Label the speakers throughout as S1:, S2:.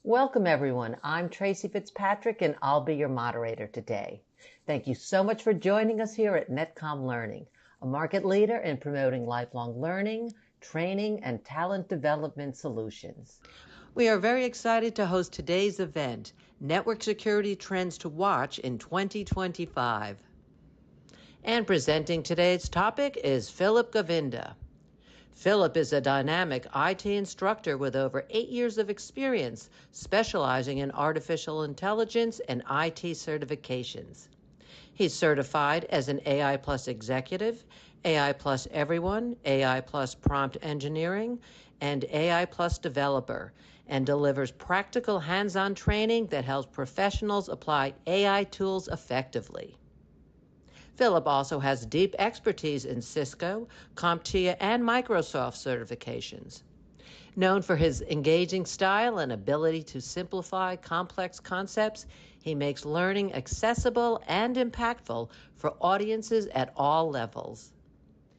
S1: Welcome, everyone. I'm Tracy Fitzpatrick, and I'll be your moderator today. Thank you so much for joining us here at Netcom Learning, a market leader in promoting lifelong learning, training, and talent development solutions.
S2: We are very excited to host today's event, Network Security Trends to Watch in 2025. And presenting today's topic is Philip Govinda. Philip is a dynamic IT instructor with over 8 years of experience specializing in artificial intelligence and IT certifications. He's certified as an AI Plus Executive, AI Plus Everyone, AI Plus Prompt Engineering, and AI Plus Developer, and delivers practical hands-on training that helps professionals apply AI tools effectively. Philip also has deep expertise in Cisco, CompTIA, and Microsoft certifications. Known for his engaging style and ability to simplify complex concepts, he makes learning accessible and impactful for audiences at all levels.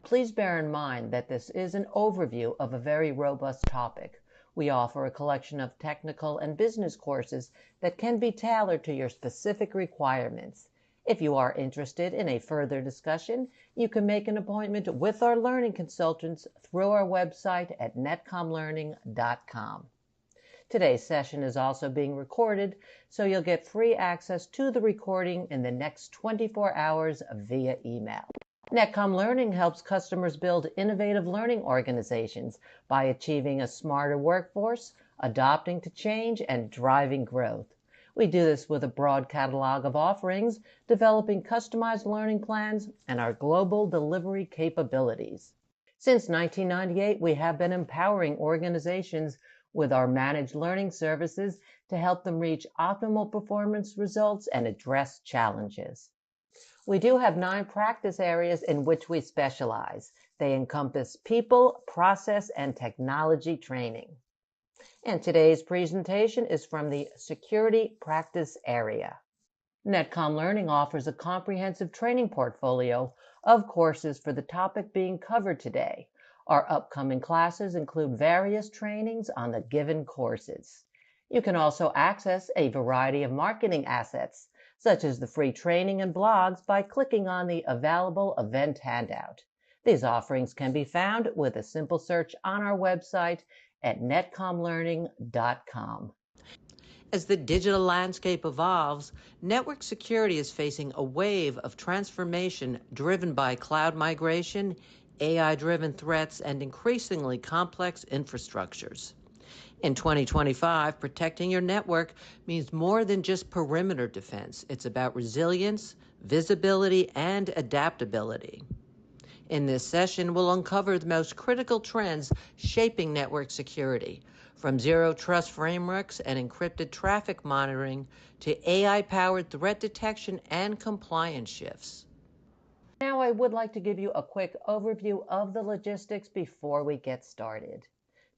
S1: Please bear in mind that this is an overview of a very robust topic. We offer a collection of technical and business courses that can be tailored to your specific requirements. If you are interested in a further discussion, you can make an appointment with our learning consultants through our website at netcomlearning.com. Today's session is also being recorded, so you'll get free access to the recording in the next 24 hours via email. Netcom Learning helps customers build innovative learning organizations by achieving a smarter workforce, adapting to change, and driving growth. We do this with a broad catalog of offerings, developing customized learning plans, and our global delivery capabilities. Since 1998, we have been empowering organizations with our managed learning services to help them reach optimal performance results and address challenges. We do have 9 practice areas in which we specialize. They encompass people, process, and technology training. And today's presentation is from the security practice area. Netcom Learning offers a comprehensive training portfolio of courses for the topic being covered today. Our upcoming classes include various trainings on the given courses. You can also access a variety of marketing assets, such as the free training and blogs, by clicking on the available event handout. These offerings can be found with a simple search on our website at netcomlearning.com.
S2: As the digital landscape evolves, network security is facing a wave of transformation driven by cloud migration, AI-driven threats, and increasingly complex infrastructures. In 2025, protecting your network means more than just perimeter defense. It's about resilience, visibility, and adaptability. In this session, we'll uncover the most critical trends shaping network security, from zero trust frameworks and encrypted traffic monitoring to AI-powered threat detection and compliance shifts.
S1: Now I would like to give you a quick overview of the logistics before we get started.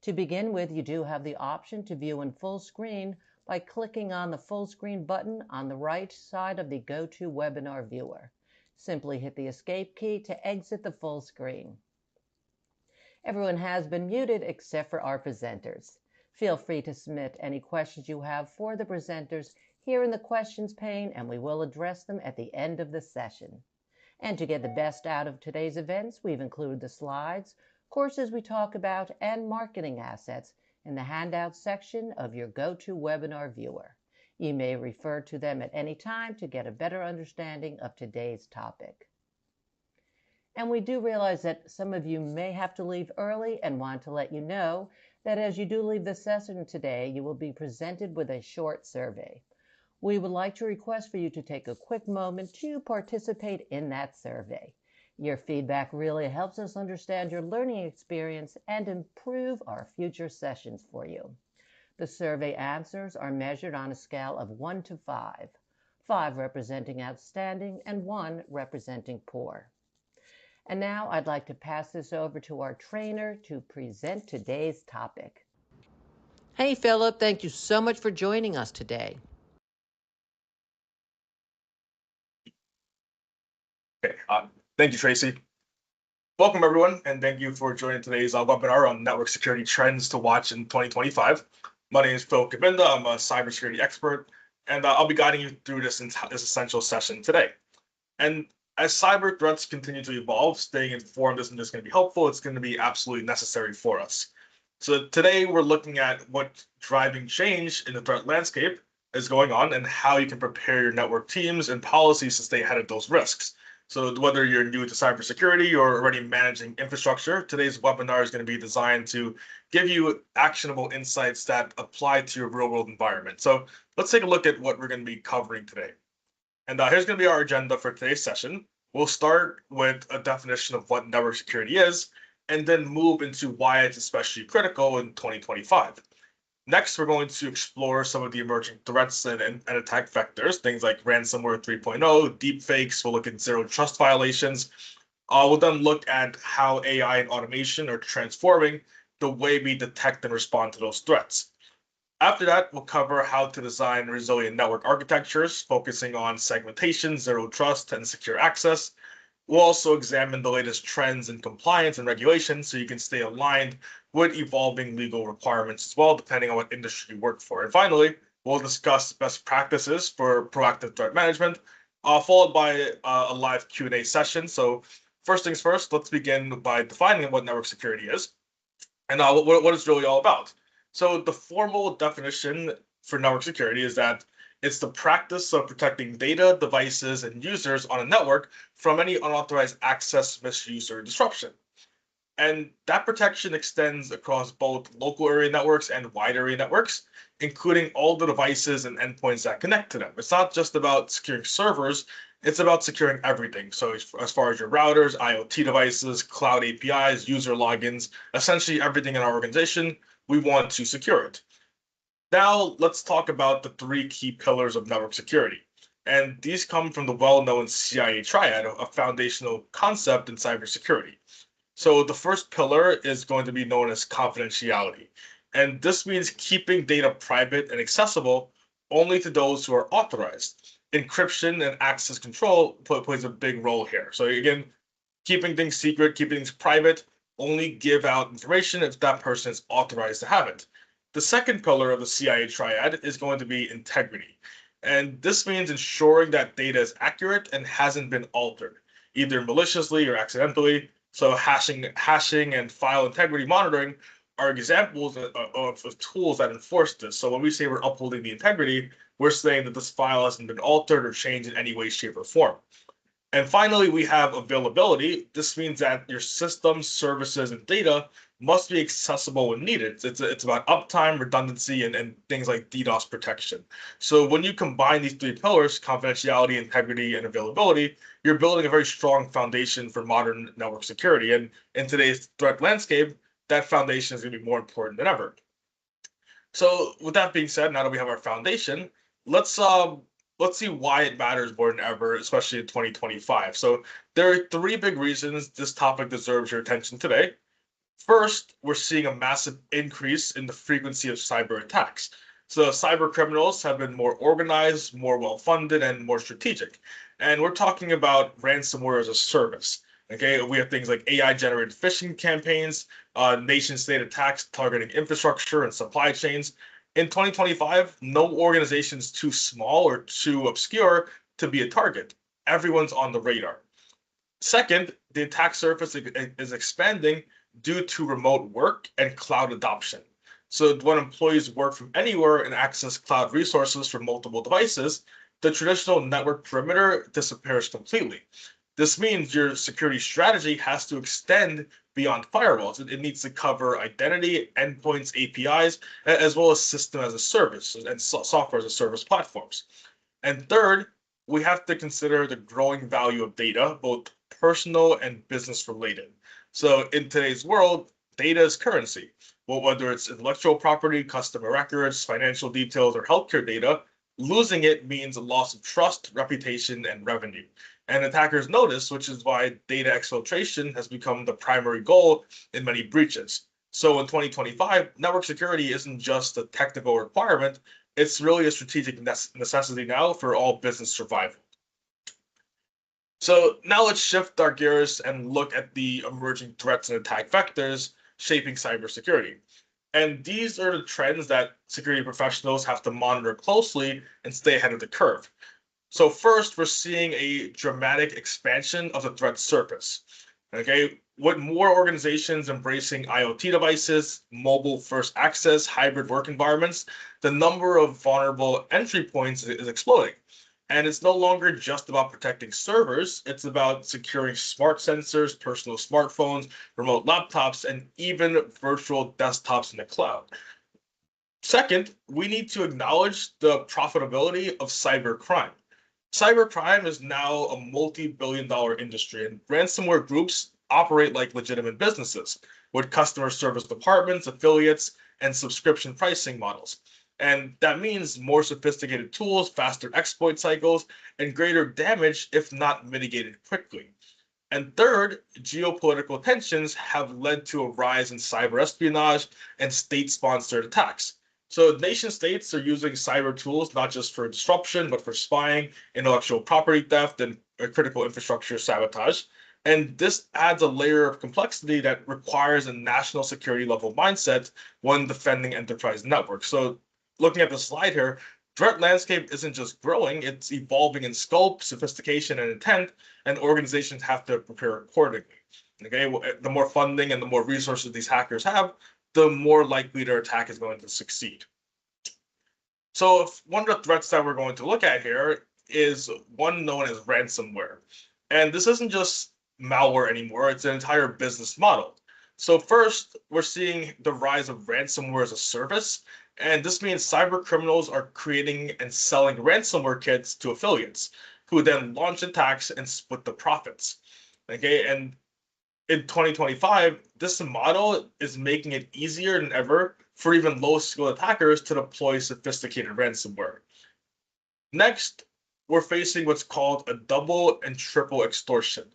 S1: To begin with, you do have the option to view in full screen by clicking on the full screen button on the right side of the GoToWebinar viewer. Simply hit the escape key to exit the full screen. Everyone has been muted except for our presenters. Feel free to submit any questions you have for the presenters here in the questions pane, and we will address them at the end of the session. And to get the best out of today's events, we've included the slides, courses we talk about, and marketing assets in the handout section of your GoToWebinar viewer. You may refer to them at any time to get a better understanding of today's topic. And we do realize that some of you may have to leave early and want to let you know that as you do leave the session today, you will be presented with a short survey. We would like to request for you to take a quick moment to participate in that survey. Your feedback really helps us understand your learning experience and improve our future sessions for you. The survey answers are measured on a scale of 1 to 5, 5 representing outstanding and 1 representing poor. And now I'd like to pass this over to our trainer to present today's topic.
S2: Hey, Philip, thank you so much for joining us today.
S3: Okay, thank you, Tracy. Welcome, everyone, and thank you for joining today's webinar on network security trends to watch in 2025. My name is Phil Govinda. I'm a cybersecurity expert, and I'll be guiding you through this essential session today. And as cyber threats continue to evolve, staying informed isn't just going to be helpful, it's going to be absolutely necessary for us. So today we're looking at what driving change in the threat landscape is going on and how you can prepare your network teams and policies to stay ahead of those risks. So whether you're new to cybersecurity or already managing infrastructure, today's webinar is going to be designed to give you actionable insights that apply to your real world environment. So let's take a look at what we're going to be covering today. And here's going to be our agenda for today's session. We'll start with a definition of what network security is, and then move into why it's especially critical in 2025. Next, we're going to explore some of the emerging threats and attack vectors, things like ransomware 3.0, deepfakes. We'll look at zero trust violations. We'll then look at how AI and automation are transforming the way we detect and respond to those threats. After that, we'll cover how to design resilient network architectures, focusing on segmentation, zero trust, and secure access. We'll also examine the latest trends in compliance and regulation so you can stay aligned with evolving legal requirements as well, depending on what industry you work for. And finally, we'll discuss best practices for proactive threat management, followed by a live Q&A session. So first things first, let's begin by defining what network security is and what it's really all about. So the formal definition for network security is that it's the practice of protecting data, devices, and users on a network from any unauthorized access, misuse, or disruption. And that protection extends across both local area networks and wide area networks, including all the devices and endpoints that connect to them. It's not just about securing servers, it's about securing everything. So as far as your routers, IoT devices, cloud APIs, user logins, essentially everything in our organization, we want to secure it. Now let's talk about the three key pillars of network security. And these come from the well-known CIA triad, a foundational concept in cybersecurity. So the first pillar is going to be known as confidentiality. And this means keeping data private and accessible only to those who are authorized. Encryption and access control plays a big role here. So again, keeping things secret, keeping things private, only give out information if that person is authorized to have it. The second pillar of the CIA triad is going to be integrity. And this means ensuring that data is accurate and hasn't been altered, either maliciously or accidentally. So hashing and file integrity monitoring are examples of tools that enforce this. So when we say we're upholding the integrity, we're saying that this file hasn't been altered or changed in any way, shape, or form. And finally, we have availability. This means that your systems, services, and data must be accessible when needed. It's about uptime, redundancy, and things like DDoS protection. So when you combine these three pillars, confidentiality, integrity, and availability, you're building a very strong foundation for modern network security. And in today's threat landscape, that foundation is going to be more important than ever. So with that being said, now that we have our foundation, let's see why it matters more than ever, especially in 2025. So there are three big reasons this topic deserves your attention today. First, we're seeing a massive increase in the frequency of cyber attacks. So cyber criminals have been more organized, more well-funded, and more strategic. And we're talking about ransomware as a service. Okay, we have things like AI-generated phishing campaigns, nation-state attacks targeting infrastructure and supply chains. In 2025, no organization is too small or too obscure to be a target. Everyone's on the radar. Second, the attack surface is expanding due to remote work and cloud adoption. So when employees work from anywhere and access cloud resources from multiple devices, the traditional network perimeter disappears completely. This means your security strategy has to extend beyond firewalls. It needs to cover identity, endpoints, APIs, as well as system as a service and software as a service platforms. And third, we have to consider the growing value of data, both personal and business related. So in today's world, data is currency. Well, whether it's intellectual property, customer records, financial details, or healthcare data, losing it means a loss of trust, reputation, and revenue. And attackers know this, which is why data exfiltration has become the primary goal in many breaches. So in 2025, network security isn't just a technical requirement, it's really a strategic necessity now for all business survival. So now let's shift our gears and look at the emerging threats and attack vectors shaping cybersecurity. And these are the trends that security professionals have to monitor closely and stay ahead of the curve. So first, we're seeing a dramatic expansion of the threat surface. Okay, with more organizations embracing IoT devices, mobile first access, hybrid work environments, the number of vulnerable entry points is exploding. And it's no longer just about protecting servers, it's about securing smart sensors, personal smartphones, remote laptops, and even virtual desktops in the cloud. Second, we need to acknowledge the profitability of cybercrime. Cybercrime is now a multi-billion-dollar industry, and ransomware groups operate like legitimate businesses with customer service departments, affiliates, and subscription pricing models. And that means more sophisticated tools, faster exploit cycles, and greater damage if not mitigated quickly. And third, geopolitical tensions have led to a rise in cyber espionage and state sponsored attacks. So, nation states are using cyber tools not just for disruption, but for spying, intellectual property theft, and critical infrastructure sabotage. And this adds a layer of complexity that requires a national security level mindset when defending enterprise networks. So, looking at the slide here, threat landscape isn't just growing, it's evolving in scope, sophistication, and intent, and organizations have to prepare accordingly. Okay, the more funding and the more resources these hackers have, the more likely their attack is going to succeed. So, if one of the threats that we're going to look at here is one known as ransomware. And this isn't just malware anymore, it's an entire business model. So, first, we're seeing the rise of ransomware as a service. And this means cyber criminals are creating and selling ransomware kits to affiliates who then launch attacks and split the profits. Okay, and in 2025, this model is making it easier than ever for even low-skilled attackers to deploy sophisticated ransomware. Next, we're facing what's called a double and triple extortion.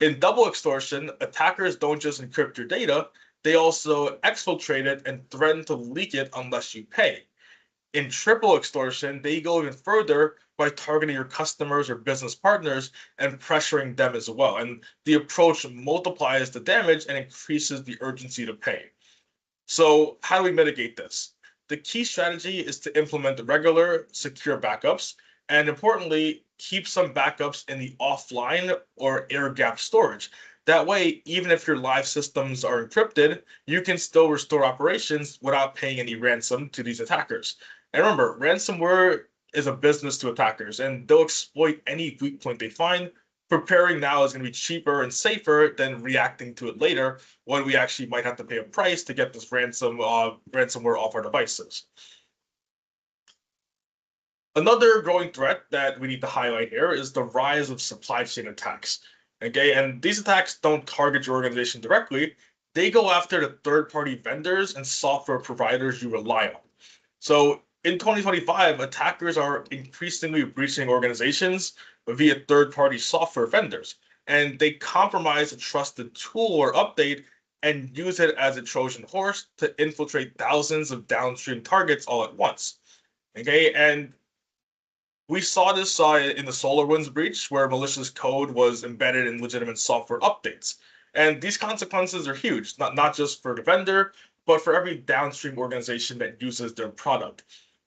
S3: In double extortion, attackers don't just encrypt your data, they also exfiltrate it and threaten to leak it unless you pay. In triple extortion, they go even further by targeting your customers or business partners and pressuring them as well. And the approach multiplies the damage and increases the urgency to pay. So, how do we mitigate this? The key strategy is to implement regular, secure backups, and importantly, keep some backups in the offline or air gap storage. That way, even if your live systems are encrypted, you can still restore operations without paying any ransom to these attackers. And remember, ransomware is a business to attackers, and they'll exploit any weak point they find. Preparing now is going to be cheaper and safer than reacting to it later when we actually might have to pay a price to get this ransomware off our devices. Another growing threat that we need to highlight here is the rise of supply chain attacks. Okay, and these attacks don't target your organization directly, they go after the third-party vendors and software providers you rely on. So in 2025, attackers are increasingly breaching organizations via third-party software vendors, and they compromise a trusted tool or update and use it as a Trojan horse to infiltrate thousands of downstream targets all at once. Okay, and we saw this in the SolarWinds breach, where malicious code was embedded in legitimate software updates. And these consequences are huge, not just for the vendor, but for every downstream organization that uses their product.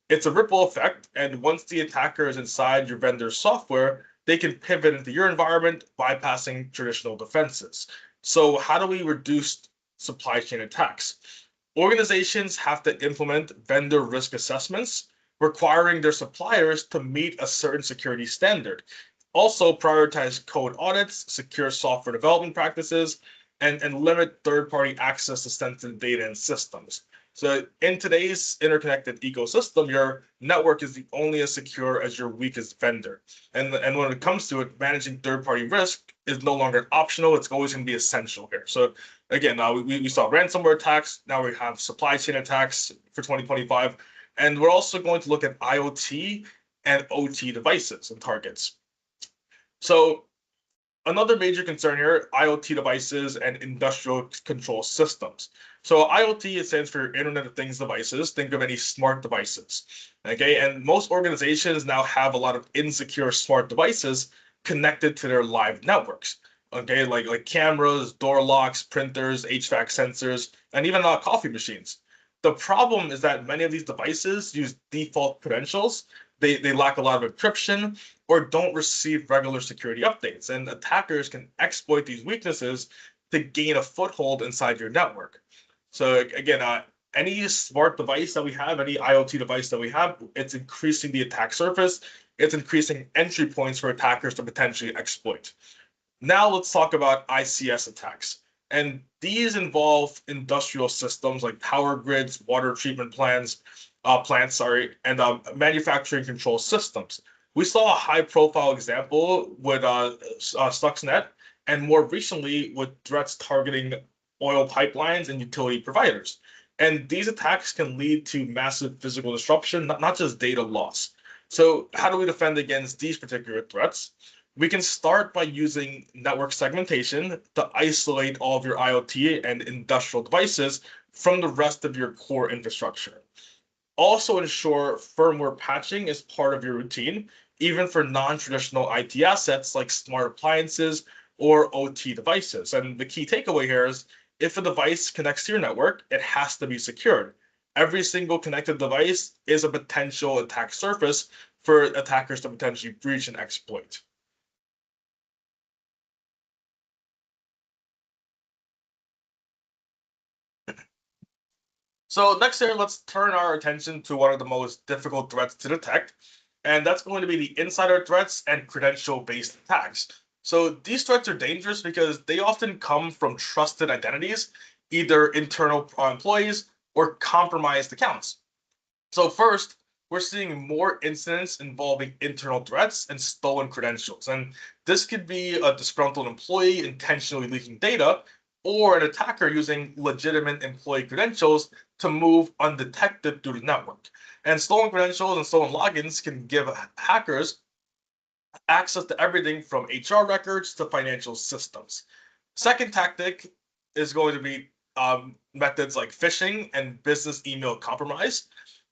S3: It's a ripple effect, and once the attacker is inside your vendor's software, they can pivot into your environment, bypassing traditional defenses. So, how do we reduce supply chain attacks? Organizations have to implement vendor risk assessments requiring their suppliers to meet a certain security standard. Also, prioritize code audits, secure software development practices, and limit third party access to sensitive data and systems. So, in today's interconnected ecosystem, your network is only as secure as your weakest vendor. And when it comes to it, managing third party risk is no longer optional, it's always going to be essential here. So, again, we saw ransomware attacks, now we have supply chain attacks for 2025. And we're also going to look at IoT and OT devices and targets. So another major concern here, IoT devices and industrial control systems. So IoT, it stands for Internet of Things devices. Think of any smart devices. Okay, and most organizations now have a lot of insecure smart devices connected to their live networks. Okay, like cameras, door locks, printers, HVAC sensors, and even coffee machines. The problem is that many of these devices use default credentials. They lack a lot of encryption or don't receive regular security updates. And attackers can exploit these weaknesses to gain a foothold inside your network. So again, any smart device that we have, any IoT device that we have, it's increasing the attack surface. It's increasing entry points for attackers to potentially exploit. Now let's talk about ICS attacks. And these involve industrial systems like power grids, water treatment plants, and manufacturing control systems. We saw a high-profile example with Stuxnet, and more recently with threats targeting oil pipelines and utility providers. And these attacks can lead to massive physical disruption, not just data loss. So how do we defend against these particular threats? We can start by using network segmentation to isolate all of your IoT and industrial devices from the rest of your core infrastructure. Also ensure firmware patching is part of your routine, even for non-traditional IT assets like smart appliances or OT devices. And the key takeaway here is if a device connects to your network, it has to be secured. Every single connected device is a potential attack surface for attackers to potentially breach and exploit. So next here, let's turn our attention to one of the most difficult threats to detect, and that's going to be the insider threats and credential-based attacks. So these threats are dangerous because they often come from trusted identities, either internal employees or compromised accounts. So first, we're seeing more incidents involving internal threats and stolen credentials. And this could be a disgruntled employee intentionally leaking data or an attacker using legitimate employee credentials to move undetected through the network. And stolen credentials and stolen logins can give hackers access to everything from HR records to financial systems. Second tactic is going to be methods like phishing and business email compromise.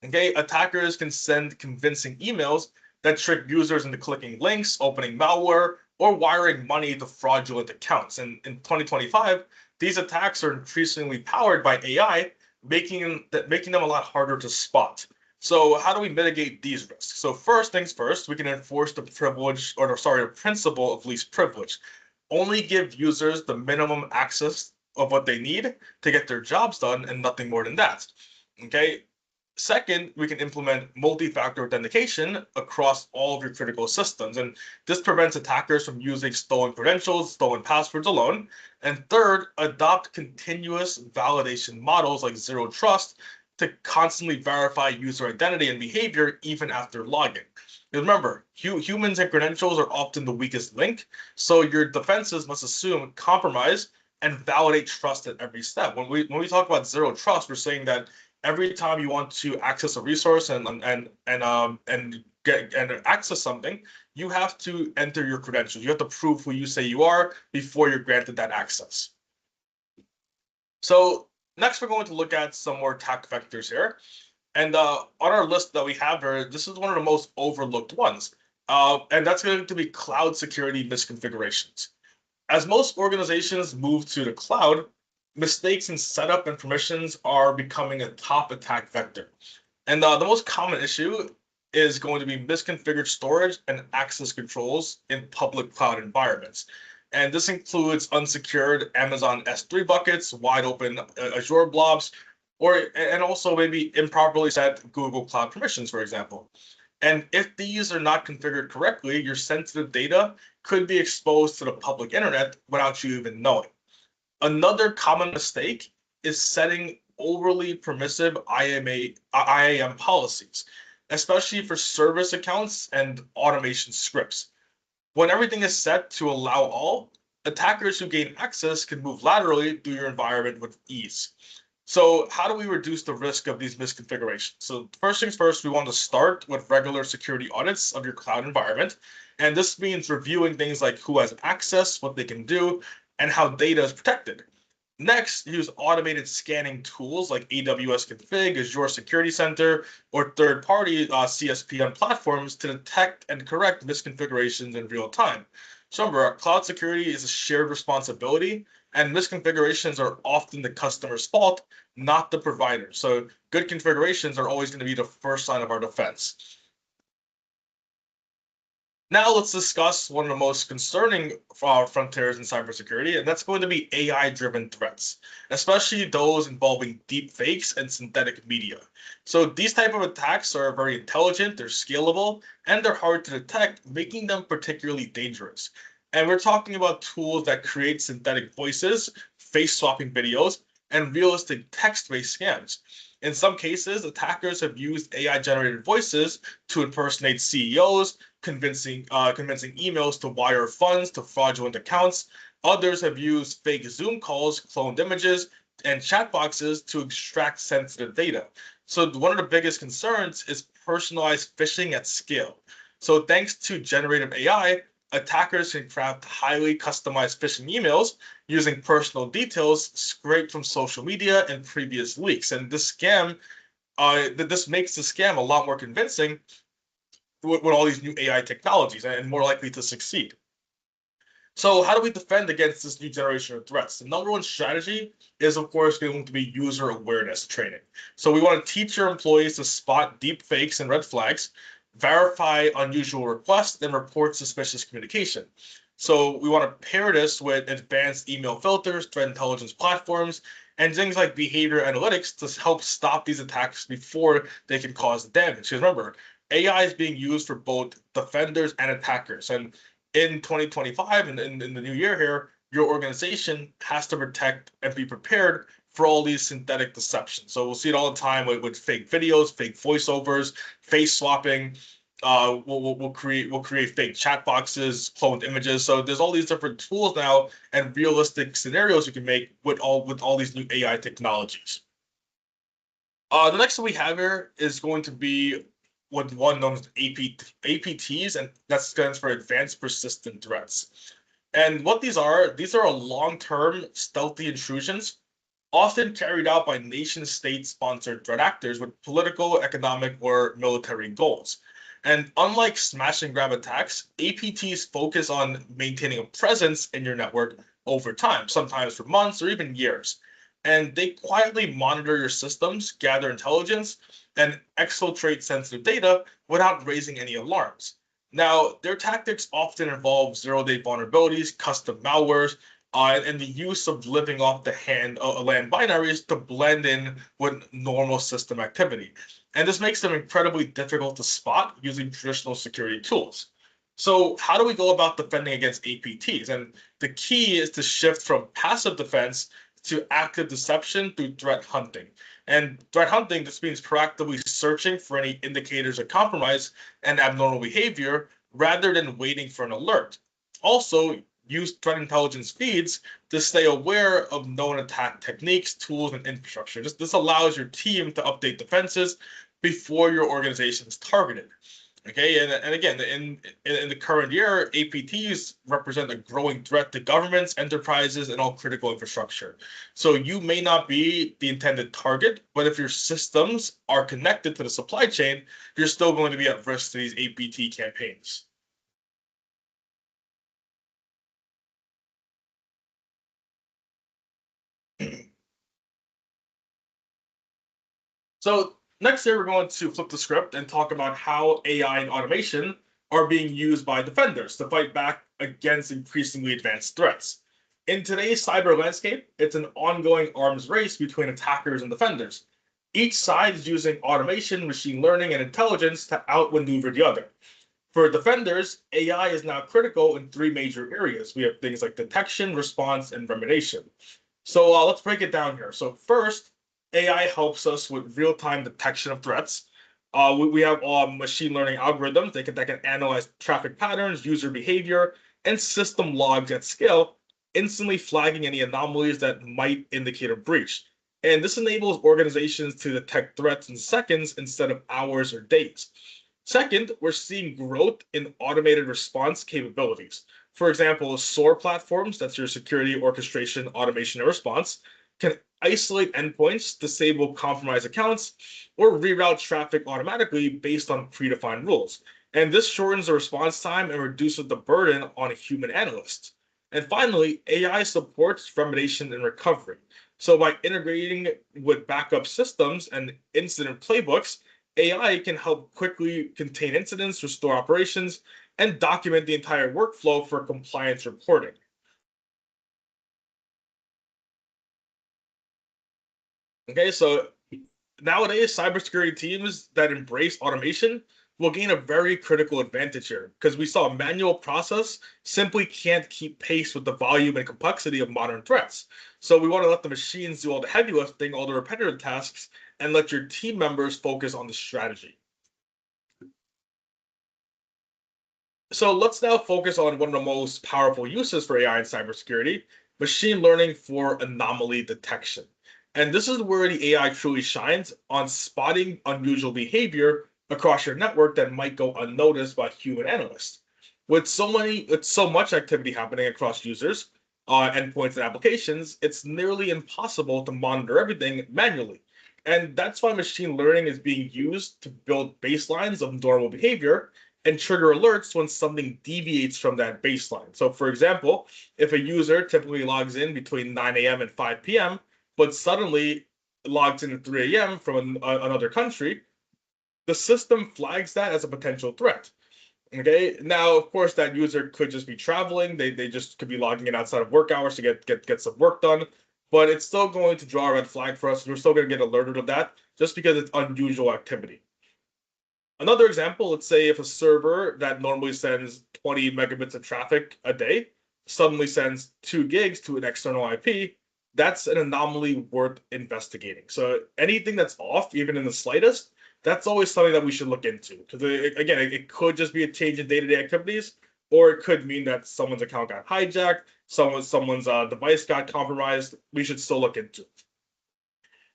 S3: Okay, attackers can send convincing emails that trick users into clicking links, opening malware, or wiring money to fraudulent accounts. And in 2025, these attacks are increasingly powered by AI, making them a lot harder to spot. So how do we mitigate these risks? So first things first, we can enforce the principle of least privilege. Only give users the minimum access of what they need to get their jobs done and nothing more than that. Okay. Second, we can implement multi-factor authentication across all of your critical systems. And this prevents attackers from using stolen credentials, stolen passwords alone. And third, adopt continuous validation models like zero trust to constantly verify user identity and behavior even after login. Remember, humans and credentials are often the weakest link, so your defenses must assume compromise and validate trust at every step. When we talk about zero trust, we're saying that every time you want to access a resource and access something, you have to enter your credentials. You have to prove who you say you are before you're granted that access. So next, we're going to look at some more attack vectors here. And on our list that we have here, this is one of the most overlooked ones. And that's going to be cloud security misconfigurations. As most organizations move to the cloud, mistakes in setup and permissions are becoming a top attack vector. And the most common issue is going to be misconfigured storage and access controls in public cloud environments. And this includes unsecured Amazon S3 buckets, wide open Azure blobs, and also maybe improperly set Google Cloud permissions, for example. And if these are not configured correctly, your sensitive data could be exposed to the public internet without you even knowing. Another common mistake is setting overly permissive IAM policies, especially for service accounts and automation scripts. When everything is set to allow all, attackers who gain access can move laterally through your environment with ease. So how do we reduce the risk of these misconfigurations? So first things first, we want to start with regular security audits of your cloud environment. And this means reviewing things like who has access, what they can do, and how data is protected. Next, use automated scanning tools like AWS Config, Azure Security Center, or third-party CSPM platforms to detect and correct misconfigurations in real time. So remember, cloud security is a shared responsibility, And misconfigurations are often the customer's fault, not the provider. So good configurations are always going to be the first line of our defense. Now let's discuss one of the most concerning frontiers in cybersecurity, and that's going to be AI-driven threats, especially those involving deep fakes and synthetic media. So these type of attacks are very intelligent, they're scalable, and they're hard to detect, making them particularly dangerous. And we're talking about tools that create synthetic voices, face-swapping videos, and realistic text-based scams. In some cases, attackers have used AI-generated voices to impersonate CEOs, convincing emails to wire funds to fraudulent accounts. Others have used fake Zoom calls, cloned images, and chat boxes to extract sensitive data. So one of the biggest concerns is personalized phishing at scale. So thanks to generative AI, attackers can craft highly customized phishing emails using personal details scraped from social media and previous leaks. And this makes the scam a lot more convincing with all these new AI technologies and more likely to succeed. So how do we defend against this new generation of threats? The number one strategy is, of course, going to be user awareness training. So we want to teach your employees to spot deep fakes and red flags, verify unusual requests, and report suspicious communication. So we want to pair this with advanced email filters, threat intelligence platforms, and things like behavior analytics to help stop these attacks before they can cause damage. Because remember, AI is being used for both defenders and attackers. And in 2025 and in the new year here, your organization has to protect and be prepared for all these synthetic deceptions. So we'll see it all the time with fake videos, fake voiceovers, face swapping. We'll create fake chat boxes, cloned images. So there's all these different tools now and realistic scenarios you can make with all these new AI technologies. The next thing we have here is going to be one known as APTs, and that stands for Advanced Persistent Threats. And what these are long-term stealthy intrusions, often carried out by nation-state sponsored threat actors with political, economic, or military goals. And unlike smash and grab attacks, APTs focus on maintaining a presence in your network over time, sometimes for months or even years. And they quietly monitor your systems, gather intelligence, and exfiltrate sensitive data without raising any alarms. Now, their tactics often involve zero-day vulnerabilities, custom malwares, and the use of living off the land binaries to blend in with normal system activity. And this makes them incredibly difficult to spot using traditional security tools. So how do we go about defending against APTs? And the key is to shift from passive defense to active deception through threat hunting. And threat hunting just means proactively searching for any indicators of compromise and abnormal behavior rather than waiting for an alert. Also, use threat intelligence feeds to stay aware of known attack techniques, tools, and infrastructure. This allows your team to update defenses before your organization is targeted. Okay, and again, in the current year, APTs represent a growing threat to governments, enterprises, and all critical infrastructure. So you may not be the intended target, but if your systems are connected to the supply chain, you're still going to be at risk to these APT campaigns. So next year, we're going to flip the script and talk about how AI and automation are being used by defenders to fight back against increasingly advanced threats. In today's cyber landscape, it's an ongoing arms race between attackers and defenders. Each side is using automation, machine learning, and intelligence to outmaneuver the other. For defenders, AI is now critical in three major areas. We have things like detection, response, and remediation. So let's break it down here. So first, AI helps us with real-time detection of threats. We have machine learning algorithms that can analyze traffic patterns, user behavior, and system logs at scale, instantly flagging any anomalies that might indicate a breach. And this enables organizations to detect threats in seconds instead of hours or days. Second, we're seeing growth in automated response capabilities. For example, SOAR platforms, that's your security orchestration, automation, and response, can isolate endpoints, disable compromised accounts, or reroute traffic automatically based on predefined rules. And this shortens the response time and reduces the burden on human analysts. And finally, AI supports remediation and recovery. So by integrating with backup systems and incident playbooks, AI can help quickly contain incidents, restore operations, and document the entire workflow for compliance reporting. Okay, so nowadays, cybersecurity teams that embrace automation will gain a very critical advantage here because we saw a manual process simply can't keep pace with the volume and complexity of modern threats. So we want to let the machines do all the heavy lifting, all the repetitive tasks, and let your team members focus on the strategy. So let's now focus on one of the most powerful uses for AI in cybersecurity, machine learning for anomaly detection. And this is where the AI truly shines on spotting unusual behavior across your network that might go unnoticed by human analysts. With so much activity happening across users, endpoints, and applications, it's nearly impossible to monitor everything manually. And that's why machine learning is being used to build baselines of normal behavior and trigger alerts when something deviates from that baseline. So, for example, if a user typically logs in between 9 a.m. and 5 p.m., but suddenly logs in at 3 a.m. from another country, the system flags that as a potential threat. Okay. Now, of course, that user could just be traveling. They just could be logging in outside of work hours to get some work done. But it's still going to draw a red flag for us. We're still going to get alerted of that just because it's unusual activity. Another example, let's say if a server that normally sends 20 megabits of traffic a day suddenly sends 2 gigs to an external IP, that's an anomaly worth investigating. So anything that's off, even in the slightest, that's always something that we should look into. Because again, it could just be a change in day-to-day activities, or it could mean that someone's account got hijacked, someone's device got compromised. We should still look into.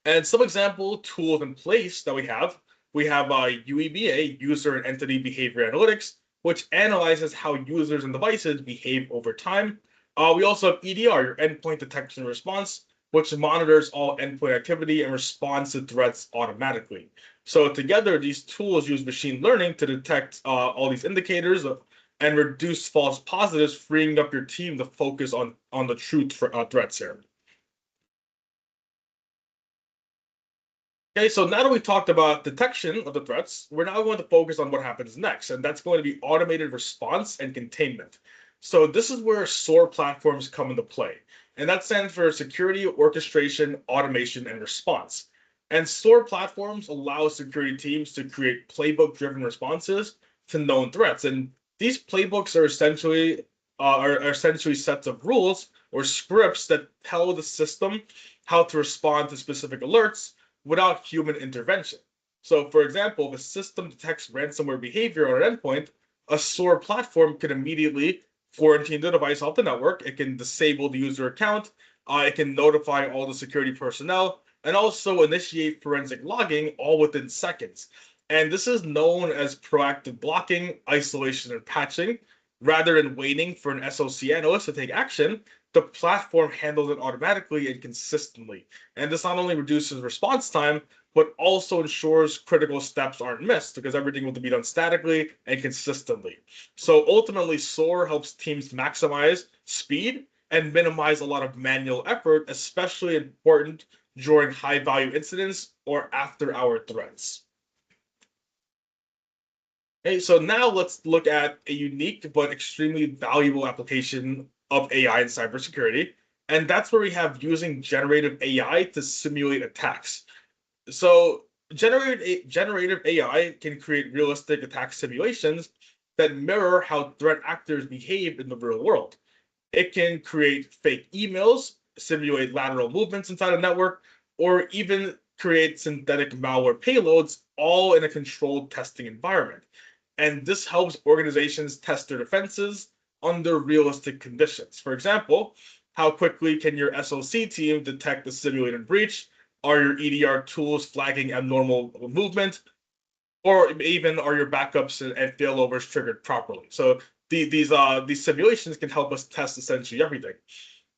S3: And some example tools in place that we have UEBA, User and Entity Behavior Analytics, which analyzes how users and devices behave over time. We also have EDR, your Endpoint Detection and Response, which monitors all endpoint activity and responds to threats automatically. So together, these tools use machine learning to detect all these indicators and reduce false positives, freeing up your team to focus on the true threats here. Okay, so now that we've talked about detection of the threats, we're now going to focus on what happens next, and that's going to be automated response and containment. So this is where SOAR platforms come into play, and that stands for security, orchestration, automation, and response. And SOAR platforms allow security teams to create playbook-driven responses to known threats, and these playbooks are essentially sets of rules or scripts that tell the system how to respond to specific alerts without human intervention. So, for example, if a system detects ransomware behavior on an endpoint, a SOAR platform can immediately quarantine the device off the network. It can disable the user account. It can notify all the security personnel and also initiate forensic logging all within seconds. And this is known as proactive blocking, isolation, and patching. Rather than waiting for an SOC analyst to take action, the platform handles it automatically and consistently. And this not only reduces response time, but also ensures critical steps aren't missed because everything will be done statically and consistently. So ultimately, SOAR helps teams maximize speed and minimize a lot of manual effort, especially important during high value incidents or after hour threats. Okay, so now let's look at a unique but extremely valuable application of AI in cybersecurity. And that's where we have using generative AI to simulate attacks. So generative AI can create realistic attack simulations that mirror how threat actors behave in the real world. It can create fake emails, simulate lateral movements inside a network, or even create synthetic malware payloads, all in a controlled testing environment. And this helps organizations test their defenses under realistic conditions. For example, how quickly can your SOC team detect a simulated breach? Are your EDR tools flagging abnormal movement? Or even are your backups and failovers triggered properly? So these simulations can help us test essentially everything.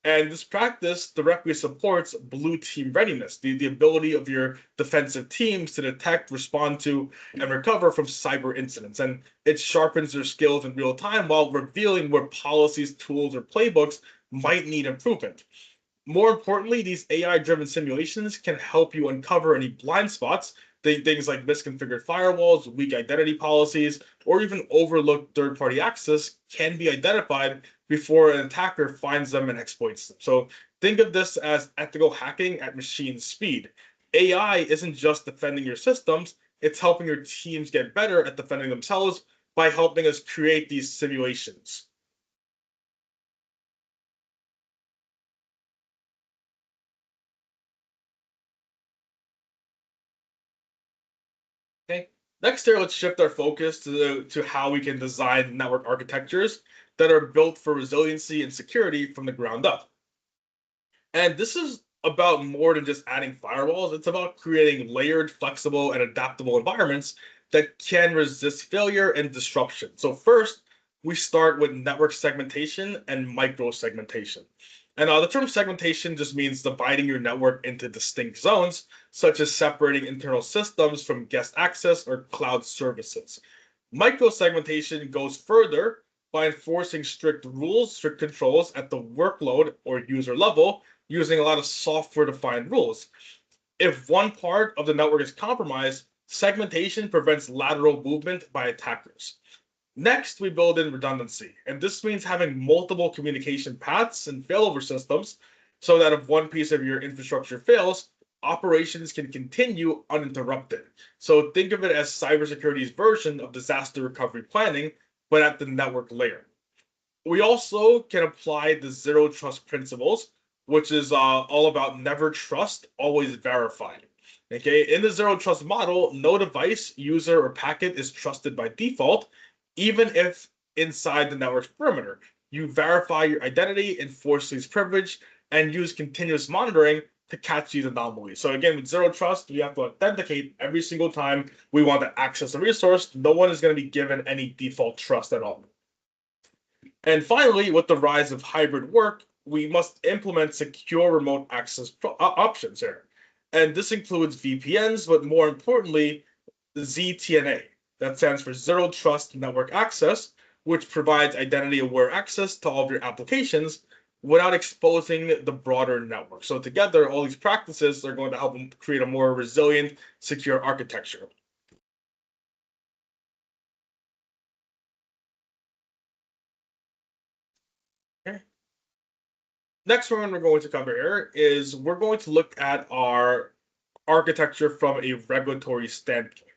S3: And this practice directly supports blue team readiness, the ability of your defensive teams to detect, respond to, and recover from cyber incidents. And it sharpens their skills in real time while revealing where policies, tools, or playbooks might need improvement. More importantly, these AI-driven simulations can help you uncover any blind spots, things like misconfigured firewalls, weak identity policies, or even overlooked third-party access can be identified before an attacker finds them and exploits them. So think of this as ethical hacking at machine speed. AI isn't just defending your systems, it's helping your teams get better at defending themselves by helping us create these simulations. Okay. Next here, let's shift our focus to how we can design network architectures that are built for resiliency and security from the ground up. And this is about more than just adding firewalls. It's about creating layered, flexible, and adaptable environments that can resist failure and disruption. So first, we start with network segmentation and micro segmentation. And the term segmentation just means dividing your network into distinct zones, such as separating internal systems from guest access or cloud services. Micro segmentation goes further by enforcing strict rules, strict controls at the workload or user level using a lot of software defined rules. If one part of the network is compromised, segmentation prevents lateral movement by attackers. Next, we build in redundancy, and this means having multiple communication paths and failover systems so that if one piece of your infrastructure fails, operations can continue uninterrupted. So think of it as cybersecurity's version of disaster recovery planning, but at the network layer. We also can apply the zero trust principles, which is all about never trust, always verify. Okay, in the zero trust model, no device, user, or packet is trusted by default, even if inside the network's perimeter. You verify your identity, enforce these privilege, and use continuous monitoring to catch these anomalies. So again, with zero trust, we have to authenticate every single time we want to access a resource. No one is going to be given any default trust at all. And finally, with the rise of hybrid work, we must implement secure remote access options here. And this includes VPNs, but more importantly, ZTNA. That stands for Zero Trust Network Access, which provides identity-aware access to all of your applications without exposing the broader network. So together, all these practices are going to help create a more resilient, secure architecture. Okay. Next one we're going to cover here is we're going to look at our architecture from a regulatory standpoint.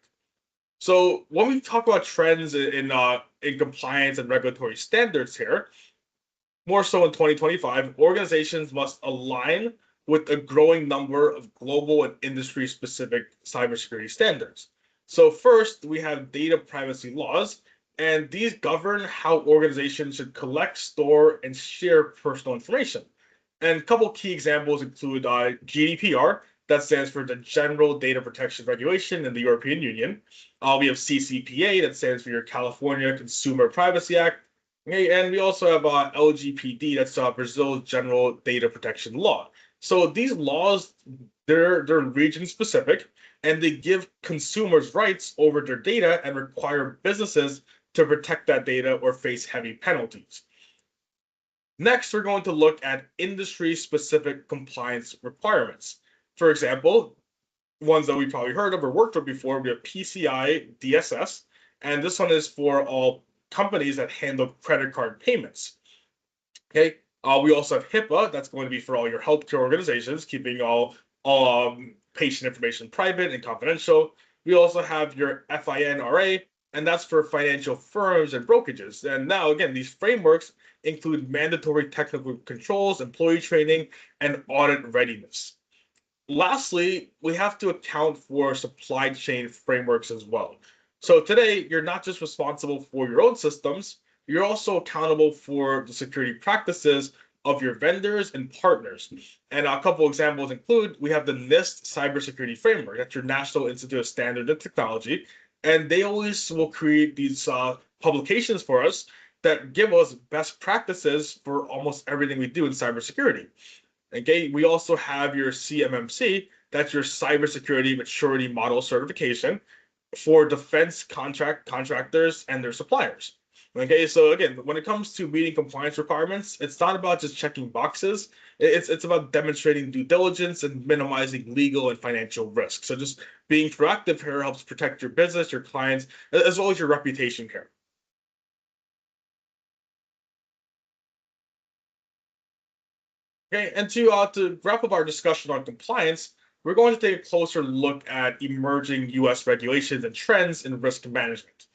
S3: So when we talk about trends in compliance and regulatory standards here, more so in 2025, organizations must align with a growing number of global and industry-specific cybersecurity standards. So first, we have data privacy laws, and these govern how organizations should collect, store, and share personal information. And a couple key examples include GDPR, that stands for the General Data Protection Regulation in the European Union. We have CCPA, that stands for your California Consumer Privacy Act. Okay, and we also have LGPD, that's Brazil's General Data Protection Law. So these laws, they're region specific, and they give consumers rights over their data and require businesses to protect that data or face heavy penalties. Next, we're going to look at industry-specific compliance requirements. For example, ones that we probably heard of or worked with before, we have PCI DSS, and this one is for all companies that handle credit card payments. Okay, we also have HIPAA, that's going to be for all your healthcare organizations, keeping all patient information private and confidential. We also have your FINRA, and that's for financial firms and brokerages. And now, again, these frameworks include mandatory technical controls, employee training, and audit readiness. Lastly, we have to account for supply chain frameworks as well. So today, you're not just responsible for your own systems, you're also accountable for the security practices of your vendors and partners. And a couple examples include, we have the NIST Cybersecurity Framework, that's your National Institute of Standards and Technology, and they always will create these publications for us, that give us best practices for almost everything we do in cybersecurity. Okay, we also have your CMMC, that's your Cybersecurity Maturity Model Certification for defense contractors and their suppliers. Okay, so again, when it comes to meeting compliance requirements, it's not about just checking boxes. It's about demonstrating due diligence and minimizing legal and financial risk. So just being proactive here helps protect your business, your clients, as well as your reputation here. Okay, and to wrap up our discussion on compliance, we're going to take a closer look at emerging U.S. regulations and trends in risk management.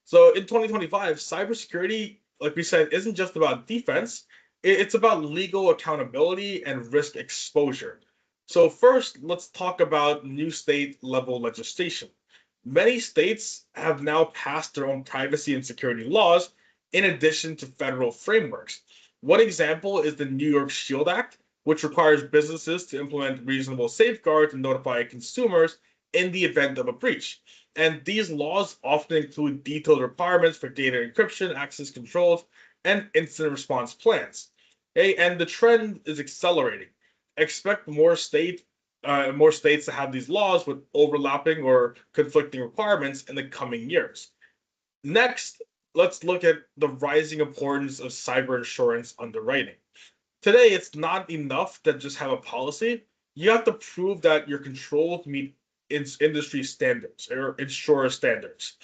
S3: So in 2025, cybersecurity, like we said, isn't just about defense, it's about legal accountability and risk exposure. So first, let's talk about new state level legislation. Many states have now passed their own privacy and security laws in addition to federal frameworks. One example is the New York Shield Act, which requires businesses to implement reasonable safeguards and notify consumers in the event of a breach. And these laws often include detailed requirements for data encryption, access controls, and incident response plans. Okay, and the trend is accelerating. Expect more states to have these laws with overlapping or conflicting requirements in the coming years. Next, let's look at the rising importance of cyber insurance underwriting. Today, it's not enough to just have a policy. You have to prove that your controls meet industry standards or insurer standards.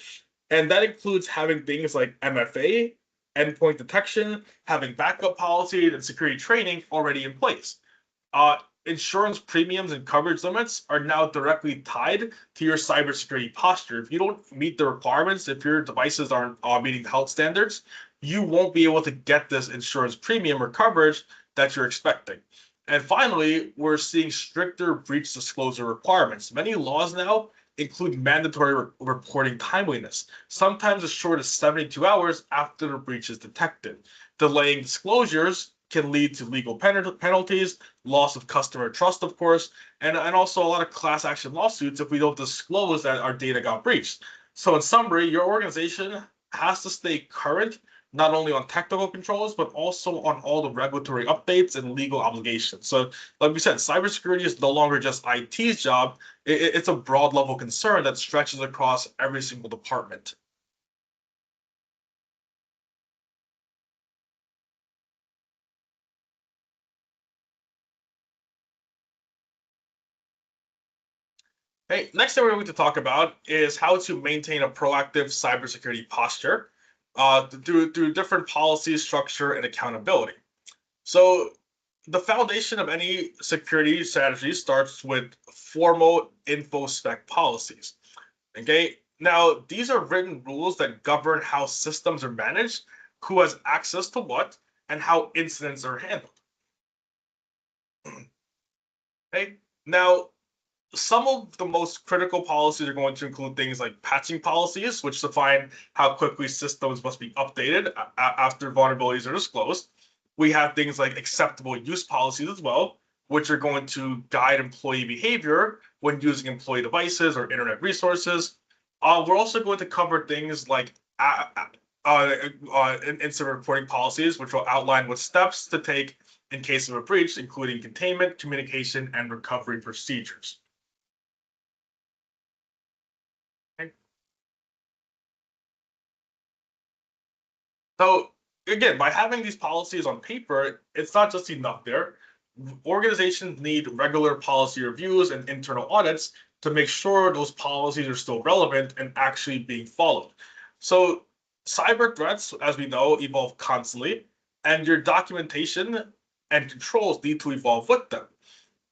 S3: And that includes having things like MFA, endpoint detection, having backup policies, and security training already in place. Insurance premiums and coverage limits are now directly tied to your cybersecurity posture. If you don't meet the requirements, if your devices aren't meeting health standards, you won't be able to get this insurance premium or coverage that you're expecting. And finally, we're seeing stricter breach disclosure requirements. Many laws now include mandatory reporting timeliness, sometimes as short as 72 hours after the breach is detected. Delaying disclosures can lead to legal penalties, loss of customer trust, of course, and also a lot of class action lawsuits if we don't disclose that our data got breached. So, in summary, your organization has to stay current not only on technical controls, but also on all the regulatory updates and legal obligations. So, like we said, cybersecurity is no longer just IT's job, it's a broad level concern that stretches across every single department. Hey, next thing we're going to talk about is how to maintain a proactive cybersecurity posture through different policy structure and accountability. So the foundation of any security strategy starts with formal InfoSec policies. Okay, now these are written rules that govern how systems are managed, who has access to what, and how incidents are handled. Okay, now some of the most critical policies are going to include things like patching policies, which define how quickly systems must be updated after vulnerabilities are disclosed. We have things like acceptable use policies as well, which are going to guide employee behavior when using employee devices or internet resources. We're also going to cover things like incident reporting policies, which will outline what steps to take in case of a breach, including containment, communication, and recovery procedures. Okay. So again, by having these policies on paper, it's not just enough there. Organizations need regular policy reviews and internal audits to make sure those policies are still relevant and actually being followed. So cyber threats, as we know, evolve constantly, and your documentation and controls need to evolve with them.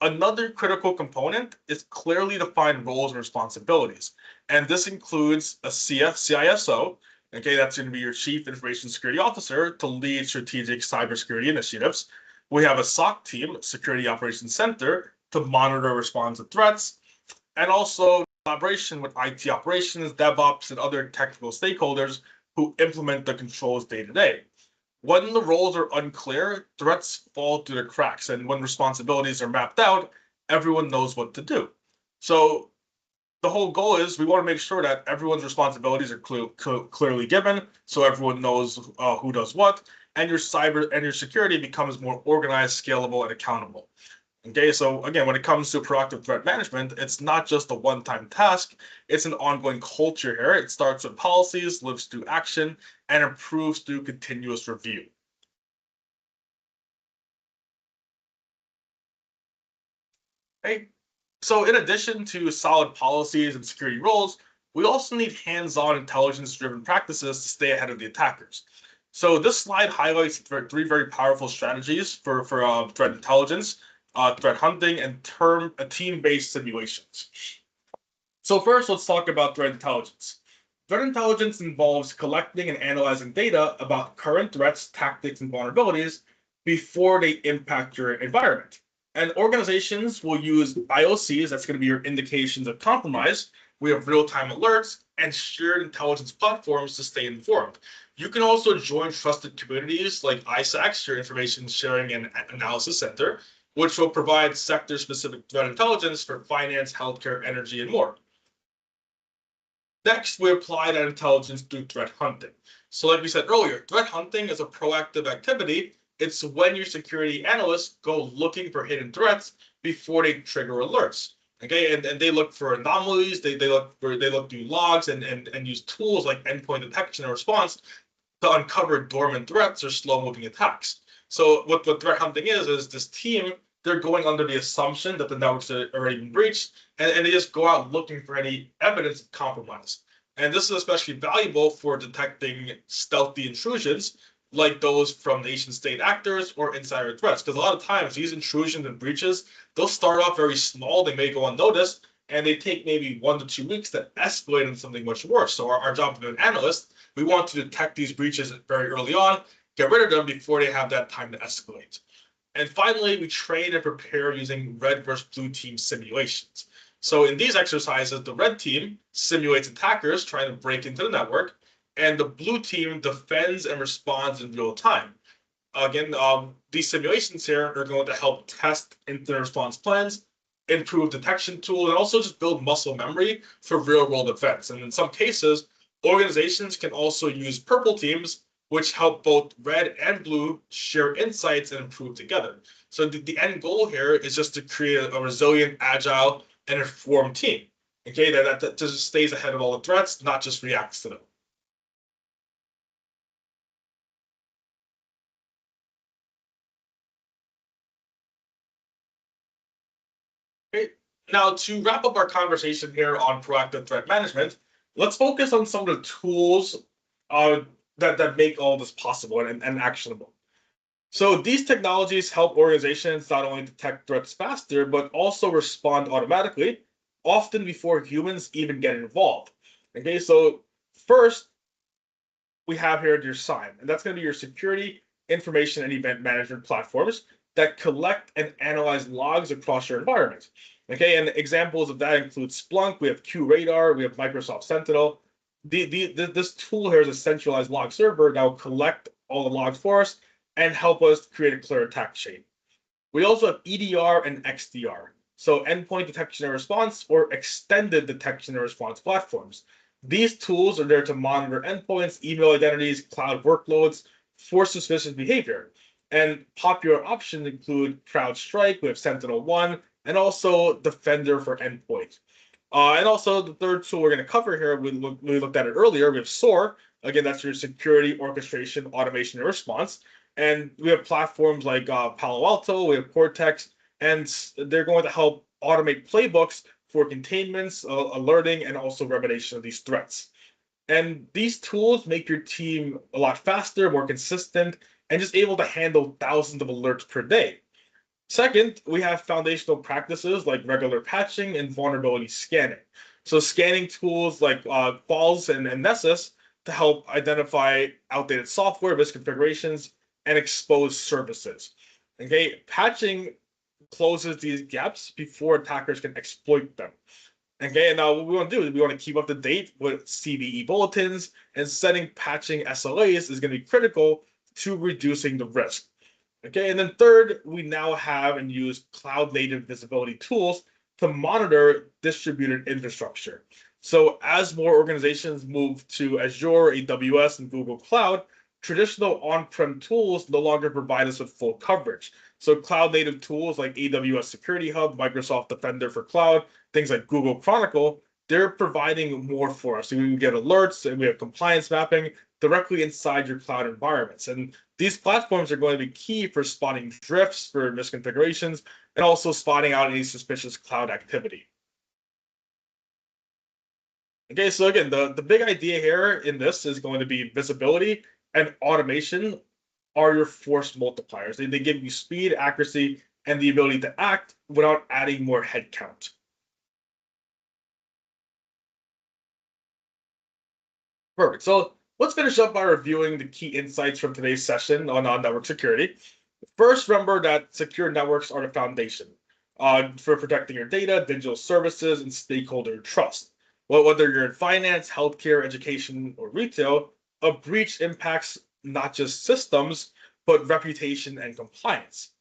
S3: Another critical component is clearly defined roles and responsibilities. And this includes a CISO, okay, that's going to be your Chief Information Security Officer to lead strategic cybersecurity initiatives. We have a SOC team, Security Operations Center, to monitor and respond to threats, and also collaboration with IT operations, DevOps, and other technical stakeholders who implement the controls day to day. When the roles are unclear, threats fall through the cracks, and when responsibilities are mapped out, everyone knows what to do. So the whole goal is we want to make sure that everyone's responsibilities are clearly given, so everyone knows who does what, and your cyber and your security becomes more organized, scalable, and accountable. Okay, so again, when it comes to proactive threat management, it's not just a one-time task, it's an ongoing culture here. It starts with policies, lives through action, and improves through continuous review. Okay, so in addition to solid policies and security roles, we also need hands-on intelligence-driven practices to stay ahead of the attackers. So this slide highlights three very powerful strategies for threat intelligence, threat hunting, and team-based simulations. So first, let's talk about threat intelligence. Threat intelligence involves collecting and analyzing data about current threats, tactics, and vulnerabilities before they impact your environment. And organizations will use IOCs, that's going to be your indications of compromise. We have real-time alerts and shared intelligence platforms to stay informed. You can also join trusted communities like ISACs, your information sharing and analysis center, which will provide sector-specific threat intelligence for finance, healthcare, energy, and more. Next, we apply that intelligence through threat hunting. So like we said earlier, threat hunting is a proactive activity. It's when your security analysts go looking for hidden threats before they trigger alerts. Okay, and they look for anomalies, they look through logs and use tools like endpoint detection and response to uncover dormant threats or slow-moving attacks. So what threat hunting is this team, they're going under the assumption that the networks are already been breached, and they just go out looking for any evidence of compromise. And this is especially valuable for detecting stealthy intrusions like those from nation state actors or insider threats. Because a lot of times these intrusions and breaches, they'll start off very small, they may go unnoticed, and they take maybe 1 to 2 weeks to escalate into something much worse. So our job as an analyst, we want to detect these breaches very early on, get rid of them before they have that time to escalate. And finally, we train and prepare using red versus blue team simulations. So in these exercises, the red team simulates attackers trying to break into the network, and the blue team defends and responds in real time. Again, these simulations here are going to help test incident response plans, improve detection tools, and also just build muscle memory for real-world events. And in some cases, organizations can also use purple teams, which help both red and blue share insights and improve together. So the end goal here is just to create a resilient, agile, and informed team. Okay, that just stays ahead of all the threats, not just reacts to them. Okay. Now, to wrap up our conversation here on proactive threat management, let's focus on some of the tools uh, that make all this possible and actionable. So these technologies help organizations not only detect threats faster, but also respond automatically, often before humans even get involved. Okay, so first we have here your SIEM, and that's going to be your security, information, and event management platforms that collect and analyze logs across your environment. Okay, and examples of that include Splunk, we have QRadar, we have Microsoft Sentinel. This tool here is a centralized log server that will collect all the logs for us and help us create a clear attack chain. We also have EDR and XDR, so endpoint detection and response or extended detection and response platforms. These tools are there to monitor endpoints, email identities, cloud workloads for suspicious behavior. And popular options include CrowdStrike, we have Sentinel-1, and also Defender for endpoint. And also the third tool we're going to cover here, we looked at it earlier, we have SOAR. Again, that's your security, orchestration, automation, and response. And we have platforms like Palo Alto, we have Cortex, and they're going to help automate playbooks for containments, alerting, and also remediation of these threats. And these tools make your team a lot faster, more consistent, and just able to handle thousands of alerts per day. Second, we have foundational practices like regular patching and vulnerability scanning. So scanning tools like Qualys and Nessus to help identify outdated software, misconfigurations, and expose services. Okay, patching closes these gaps before attackers can exploit them. Okay, and now what we want to do is we want to keep up to date with CVE bulletins, and setting patching SLAs is going to be critical to reducing the risk. Okay, and then third, we now have and use cloud native visibility tools to monitor distributed infrastructure. So as more organizations move to Azure, AWS, and Google Cloud, traditional on-prem tools no longer provide us with full coverage. So cloud-native tools like AWS Security Hub, Microsoft Defender for Cloud, things like Google Chronicle, they're providing more for us. So we can get alerts and we have compliance mapping directly inside your cloud environments. And these platforms are going to be key for spotting drifts, for misconfigurations, and also spotting out any suspicious cloud activity. Okay, so again, the big idea here in this is going to be visibility and automation are your force multipliers. They give you speed, accuracy, and the ability to act without adding more headcount. Perfect. So let's finish up by reviewing the key insights from today's session on network security. First, remember that secure networks are the foundation for protecting your data, digital services, and stakeholder trust. Well, whether you're in finance, healthcare, education, or retail, a breach impacts not just systems, but reputation and compliance.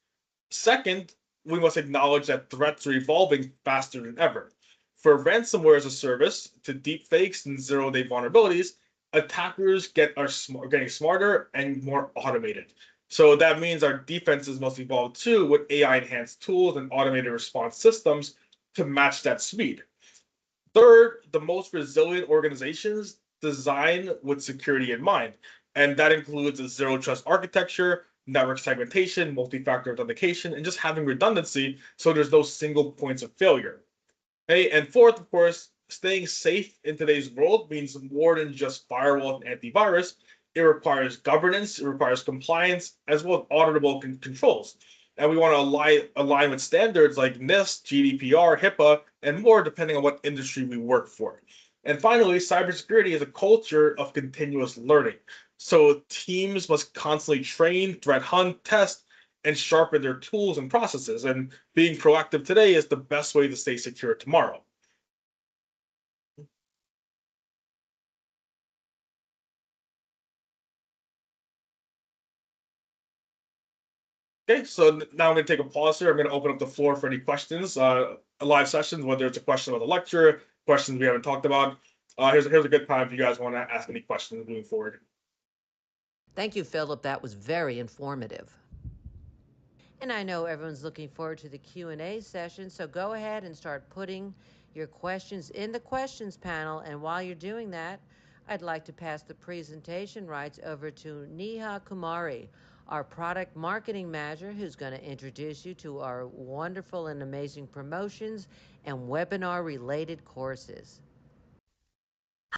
S3: Second, we must acknowledge that threats are evolving faster than ever. For ransomware as a service to deepfakes and zero-day vulnerabilities, attackers are getting smarter and more automated. So that means our defenses must evolve too with AI-enhanced tools and automated response systems to match that speed. Third, the most resilient organizations design with security in mind, and that includes a zero trust architecture, network segmentation, multi-factor authentication, and just having redundancy so there's no single points of failure. Okay, and fourth, of course, staying safe in today's world means more than just firewall and antivirus. It requires governance, it requires compliance, as well as auditable controls. And we want to align with standards like NIST, GDPR, HIPAA, and more, depending on what industry we work for. And finally, cybersecurity is a culture of continuous learning. So teams must constantly train, threat hunt, test, and sharpen their tools and processes. And being proactive today is the best way to stay secure tomorrow. Okay, so now I'm going to take a pause here. I'm going to open up the floor for any questions, live sessions, whether it's a question about the lecture, questions we haven't talked about. Here's a good time if you guys want to ask any questions moving forward.
S2: Thank you, Philip. That was very informative. And I know everyone's looking forward to the Q&A session, so go ahead and start putting your questions in the questions panel. And while you're doing that, I'd like to pass the presentation rights over to Neha Kumari, our product marketing manager, who's going to introduce you to our wonderful and amazing promotions and webinar related courses.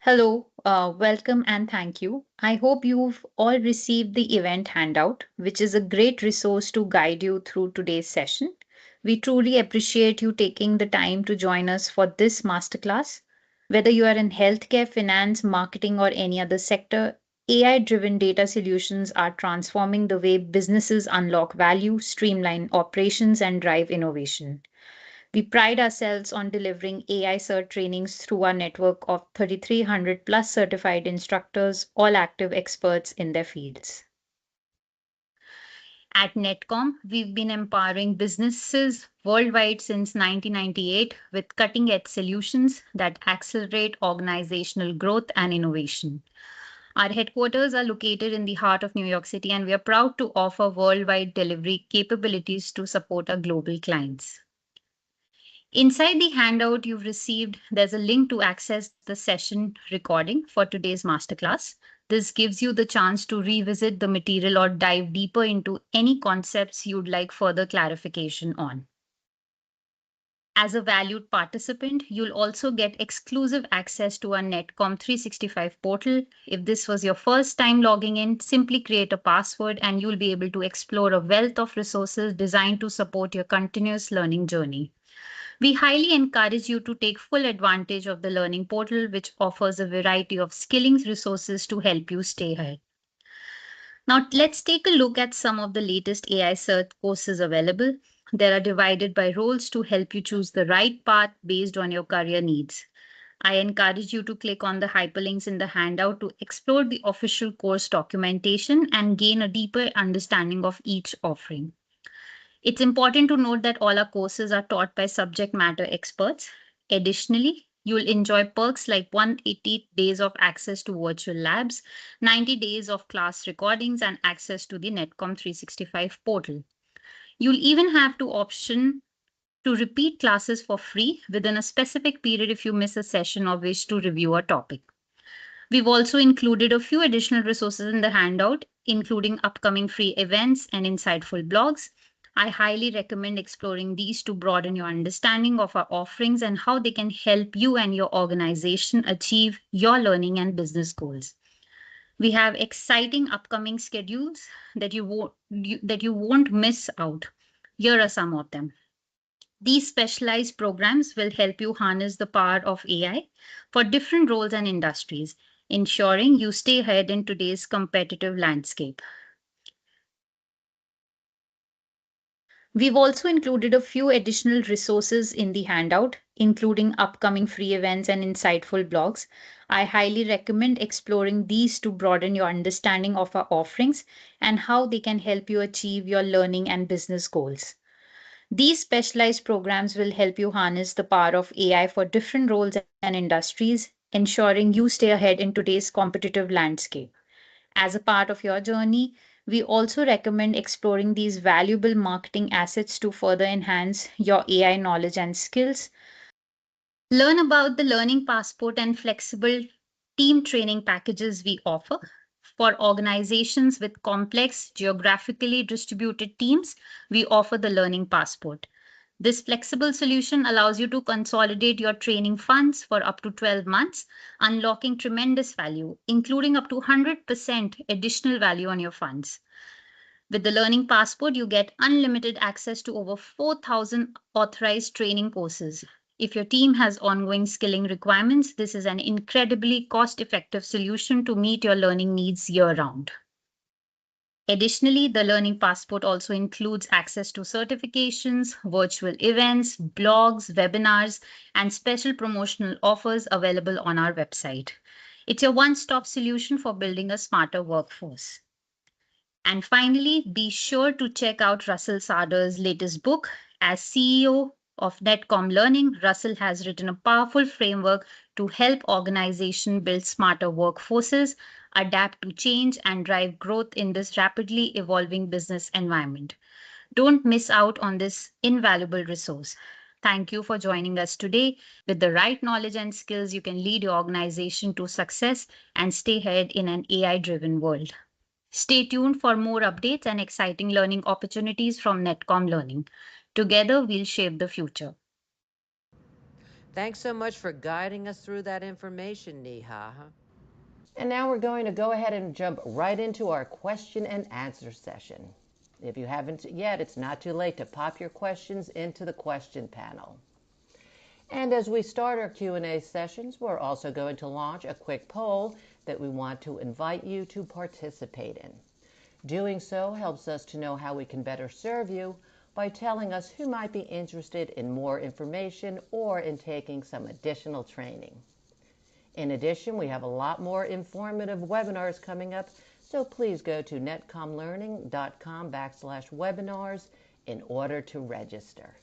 S4: Hello, welcome and thank you. I hope you've all received the event handout, which is a great resource to guide you through today's session. We truly appreciate you taking the time to join us for this masterclass. Whether you are in healthcare, finance, marketing, or any other sector, AI driven data solutions are transforming the way businesses unlock value, streamline operations, and drive innovation. We pride ourselves on delivering AI cert trainings through our network of 3,300 plus certified instructors, all active experts in their fields. At Netcom, we've been empowering businesses worldwide since 1998 with cutting edge solutions that accelerate organizational growth and innovation. Our headquarters are located in the heart of New York City, and we are proud to offer worldwide delivery capabilities to support our global clients. Inside the handout you've received, there's a link to access the session recording for today's masterclass. This gives you the chance to revisit the material or dive deeper into any concepts you'd like further clarification on. As a valued participant, you'll also get exclusive access to our Netcom 365 portal. If this was your first time logging in, simply create a password and you'll be able to explore a wealth of resources designed to support your continuous learning journey. We highly encourage you to take full advantage of the Learning Portal, which offers a variety of skilling resources to help you stay ahead. Now, let's take a look at some of the latest AI cert courses available. They are divided by roles to help you choose the right path based on your career needs. I encourage you to click on the hyperlinks in the handout to explore the official course documentation and gain a deeper understanding of each offering. It's important to note that all our courses are taught by subject matter experts. Additionally, you'll enjoy perks like 180 days of access to virtual labs, 90 days of class recordings, and access to the Netcom 365 portal. You'll even have the option to repeat classes for free within a specific period if you miss a session or wish to review a topic. We've also included a few additional resources in the handout, including upcoming free events and insightful blogs. I highly recommend exploring these to broaden your understanding of our offerings and how they can help you and your organization achieve your learning and business goals. We have exciting upcoming schedules that you won't miss out. Here are some of them. These specialized programs will help you harness the power of AI for different roles and industries, ensuring you stay ahead in today's competitive landscape. We've also included a few additional resources in the handout, including upcoming free events and insightful blogs. I highly recommend exploring these to broaden your understanding of our offerings and how they can help you achieve your learning and business goals. These specialized programs will help you harness the power of AI for different roles and industries, ensuring you stay ahead in today's competitive landscape. As a part of your journey, we also recommend exploring these valuable marketing assets to further enhance your AI knowledge and skills. Learn about the Learning Passport and flexible team training packages we offer. For organizations with complex, geographically distributed teams, we offer the Learning Passport. This flexible solution allows you to consolidate your training funds for up to 12 months, unlocking tremendous value, including up to 100% additional value on your funds. With the Learning Passport, you get unlimited access to over 4,000 authorized training courses. If your team has ongoing skilling requirements, this is an incredibly cost-effective solution to meet your learning needs year-round. Additionally, the Learning Passport also includes access to certifications, virtual events, blogs, webinars, and special promotional offers available on our website. It's your one-stop solution for building a smarter workforce. And finally, be sure to check out Russell Sardar's latest book. As CEO of Netcom Learning, Russell has written a powerful framework to help organizations build smarter workforces, adapt to change, and drive growth in this rapidly evolving business environment. Don't miss out on this invaluable resource. Thank you for joining us today. With the right knowledge and skills, you can lead your organization to success and stay ahead in an AI-driven world. Stay tuned for more updates and exciting learning opportunities from Netcom Learning. Together, we'll shape the future.
S2: Thanks so much for guiding us through that information, Neha.
S1: And now we're going to go ahead and jump right into our question and answer session. If you haven't yet, it's not too late to pop your questions into the question panel. And as we start our Q&A sessions, we're also going to launch a quick poll that we want to invite you to participate in. Doing so helps us to know how we can better serve you by telling us who might be interested in more information or in taking some additional training. In addition, we have a lot more informative webinars coming up, so please go to netcomlearning.com/webinars in order to register.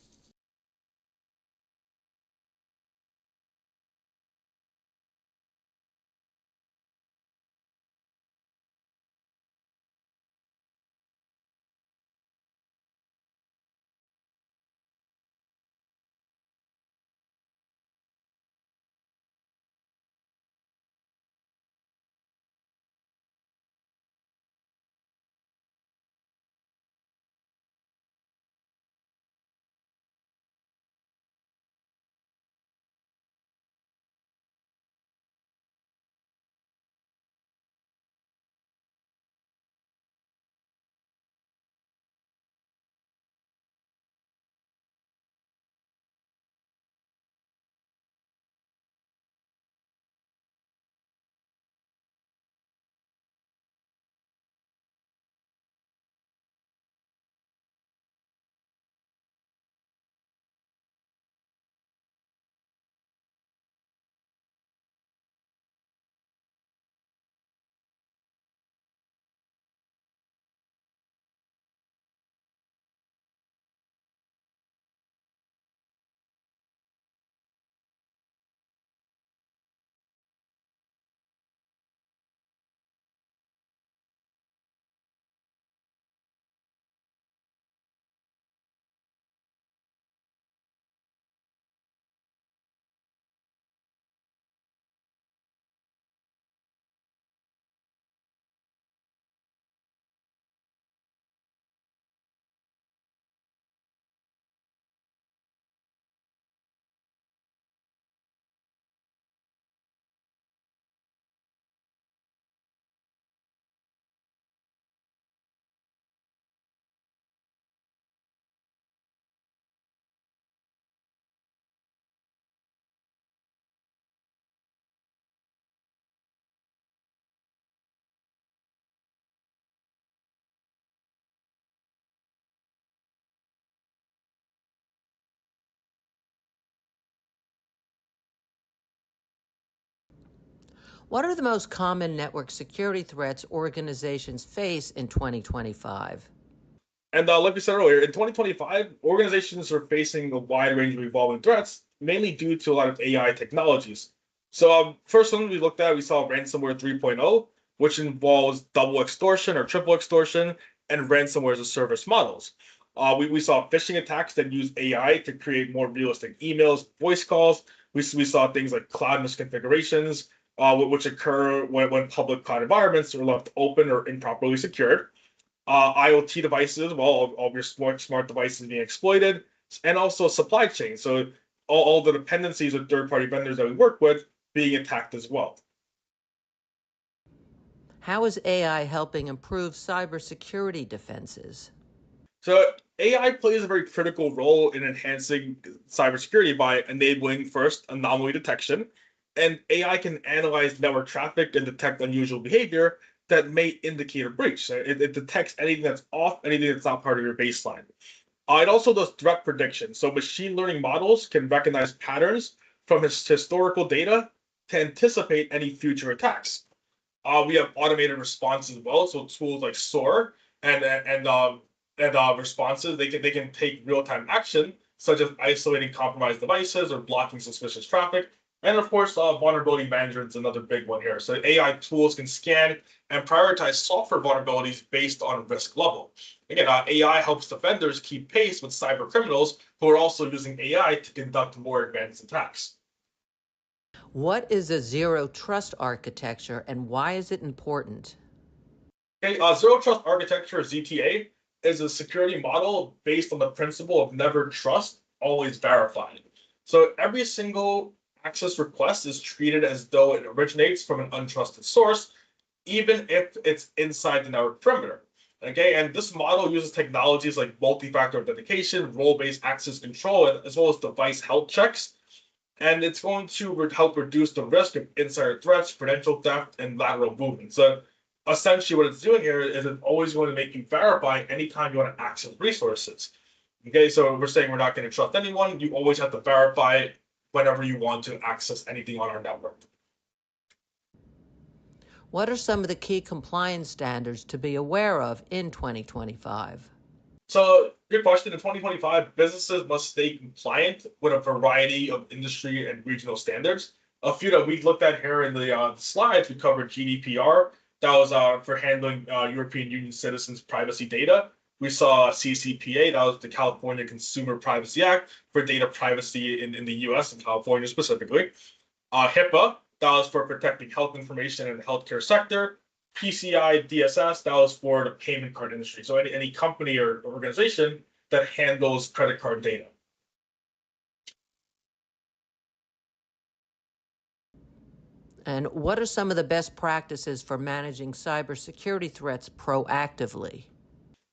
S2: What are the most common network security threats organizations face in 2025?
S3: And like we said earlier, in 2025, organizations are facing a wide range of evolving threats, mainly due to a lot of AI technologies. So, first one we looked at, we saw ransomware 3.0, which involves double extortion or triple extortion and ransomware as a service models. We saw phishing attacks that use AI to create more realistic emails, voice calls. We saw things like cloud misconfigurations, which occur when public cloud environments are left open or improperly secured. IoT devices, well, all your smart devices being exploited, and also supply chain. So all the dependencies of third-party vendors that we work with being attacked as well.
S2: How is AI helping improve cybersecurity defenses?
S3: So AI plays a very critical role in enhancing cybersecurity by enabling first anomaly detection, and AI can analyze network traffic and detect unusual behavior that may indicate a breach. So it detects anything that's off, anything that's not part of your baseline. It also does threat prediction. So machine learning models can recognize patterns from historical data to anticipate any future attacks. We have automated response as well. So tools like SOAR and responses they can take real time action, such as isolating compromised devices or blocking suspicious traffic. And of course, vulnerability management is another big one here. So AI tools can scan and prioritize software vulnerabilities based on risk level. Again, AI helps defenders keep pace with cyber criminals who are also using AI to conduct more advanced attacks.
S2: What is a zero trust architecture and why is it important?
S3: Okay, Zero Trust Architecture, ZTA, is a security model based on the principle of never trust, always verify. So every single access request is treated as though it originates from an untrusted source, even if it's inside the network perimeter. Okay, and this model uses technologies like multi-factor authentication, role-based access control, as well as device health checks. And it's going to help reduce the risk of insider threats, credential theft, and lateral movement. So essentially, what it's doing here is it's always going to make you verify anytime you want to access resources. Okay, so we're saying we're not going to trust anyone. You always have to verify whenever you want to access anything on our network.
S2: What are some of the key compliance standards to be aware of in 2025?
S3: So, good question. In 2025, businesses must stay compliant with a variety of industry and regional standards. A few that we looked at here in the slides, we covered GDPR. That was for handling European Union citizens' privacy data. We saw CCPA, that was the California Consumer Privacy Act for data privacy in the US and California specifically. HIPAA, that was for protecting health information in the healthcare sector. PCI DSS, that was for the payment card industry. So any company or organization that handles credit card data.
S2: And what are some of the best practices for managing cybersecurity threats proactively?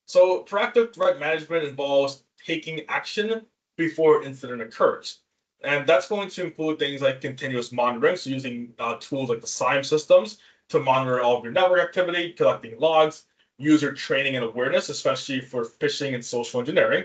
S3: So proactive threat management involves taking action before an incident occurs. And that's going to include things like continuous monitoring, so using tools like the SIEM systems to monitor all of your network activity, collecting logs, user training and awareness, especially for phishing and social engineering,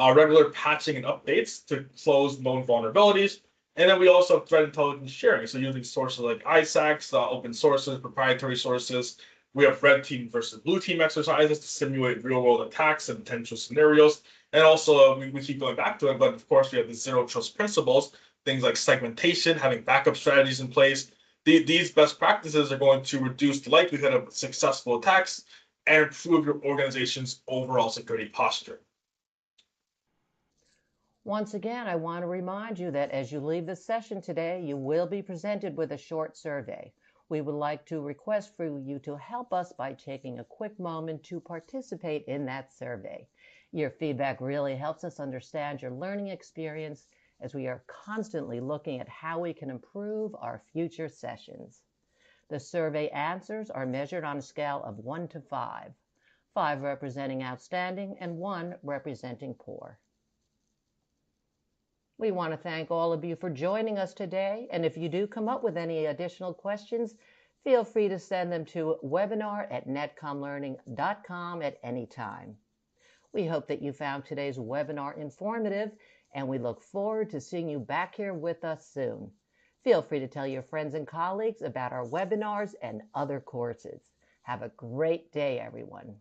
S3: regular patching and updates to close known vulnerabilities. And then we also have threat intelligence sharing, so using sources like ISACs, open sources, proprietary sources. We have red team versus blue team exercises to simulate real world attacks and potential scenarios. And also, we keep going back to it, but of course, we have the zero trust principles, things like segmentation, having backup strategies in place. These best practices are going to reduce the likelihood of successful attacks and improve your organization's overall security posture.
S1: Once again, I want to remind you that as you leave the session today, you will be presented with a short survey. We would like to request for you to help us by taking a quick moment to participate in that survey. Your feedback really helps us understand your learning experience as we are constantly looking at how we can improve our future sessions. The survey answers are measured on a scale of 1 to 5, 5 representing outstanding and 1 representing poor. We want to thank all of you for joining us today, and if you do come up with any additional questions, feel free to send them to webinar@netcomlearning.com at any time. We hope that you found today's webinar informative, and we look forward to seeing you back here with us soon. Feel free to tell your friends and colleagues about our webinars and other courses. Have a great day, everyone.